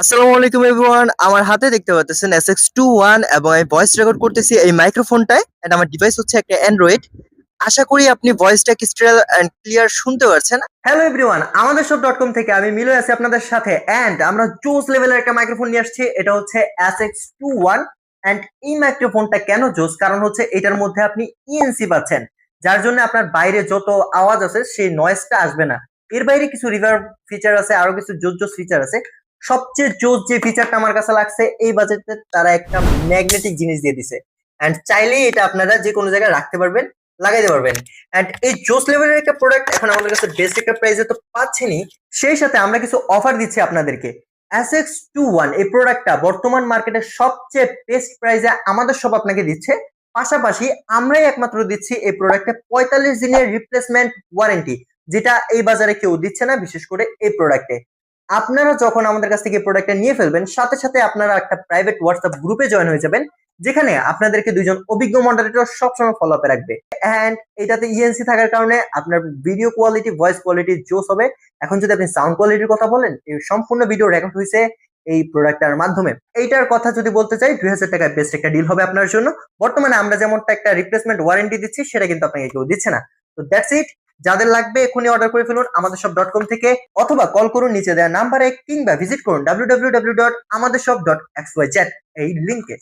আসসালামু আলাইকুম এভরিওয়ান। আমার হাতে দেখতে পাচ্ছেন SX21 এবং আমি ভয়েস রেকর্ড করতেছি এই মাইক্রোফোনটায়। এন্ড আমার ডিভাইস হচ্ছে একটা অ্যান্ড্রয়েড। আশা করি আপনি ভয়েসটা ক্রিস্টাল এন্ড ক্লিয়ার শুনতে পারছেন। হ্যালো এভরিওয়ান, আমাদের shop.com থেকে আমি মিলো আছি আপনাদের সাথে। এন্ড আমরা জোস লেভেলের একটা মাইক্রোফোন নিয়ে আসছি। এটা হচ্ছে SX21। এন্ড এই মাইক্রোফোনটা কেন জোস? কারণ হচ্ছে এটার মধ্যে আপনি ইএনসি পাচ্ছেন, যার জন্য আপনার বাইরে যত আওয়াজ আছে সেই নয়েজটা আসবে না। এর বাইরে কিছু রিভার্ব ফিচার আছে, আরো কিছু জোস জোস ফিচার আছে। সবচেয়ে জোস যে ফিচারটা আমার কাছে লাগছে, এই বাজেটে তারা একটা ম্যাগনেটিক জিনিস দিয়ে দিছে। এন্ড চাইলেই এটা আপনারা যে কোনো জায়গায় রাখতে পারবেন, লাগাইতে পারবেন। এন্ড এই জোস লেভেলের একটা প্রোডাক্ট এখন আমাদের কাছে বেস্ট একটা প্রাইসে তো পাচ্ছেনই, সেই সাথে আমরা কিছু অফার দিচ্ছি আপনাদেরকে। SX21 এই প্রোডাক্টটা বর্তমান মার্কেটের সবচেয়ে বেস্ট প্রাইসে আমাদের সব আপনাকে দিচ্ছে। পাশাপাশি আমরাই একমাত্র দিচ্ছি এই প্রোডাক্টে 45 দিনের রিপ্লেসমেন্ট ওয়ারেন্টি, যেটা এই বাজারে কেউ দিচ্ছে না, বিশেষ করে এই প্রোডাক্টে। আপনারা যখন আমাদের কাছ থেকে প্রোডাক্টটা নিয়ে ফেলবেন, সাথে সাথে আপনারা একটা প্রাইভেট হোয়াটসঅ্যাপ গ্রুপে জয়েন হয়ে যাবেন, যেখানে আপনাদেরকে দুইজন অভিজ্ঞ মডারেটর সবসময় ফলো আপে রাখবে। এন্ড এটাতে ইএনসি থাকার কারণে আপনার ভিডিও কোয়ালিটি, ভয়েস কোয়ালিটি জোস হবে। এখন যদি আপনি সাউন্ড কোয়ালিটির কথা বলেন, এই সম্পূর্ণ ভিডিও রেকর্ড হয়েছে এই প্রোডাক্টটার মাধ্যমে। এইটার কথা যদি বলতে চাই, 2000 টাকায় বেস্ট একটা ডিল হবে আপনার জন্য। বর্তমানে আমরা যেমনটা একটা রিপ্লেসমেন্ট ওয়ারেন্টি দিচ্ছি, সেটা কিন্তু আপনাকে কেউ দিচ্ছে না। তো দ্যাটস ইট। যাদের লাগবে এখনই অর্ডার করে ফেলুন আমাদের shop.com থেকে, অথবা কল করুন নিচে দেওয়া নাম্বারে, কিংবা ভিজিট করুন www.amadershop.xyz এই লিংকে।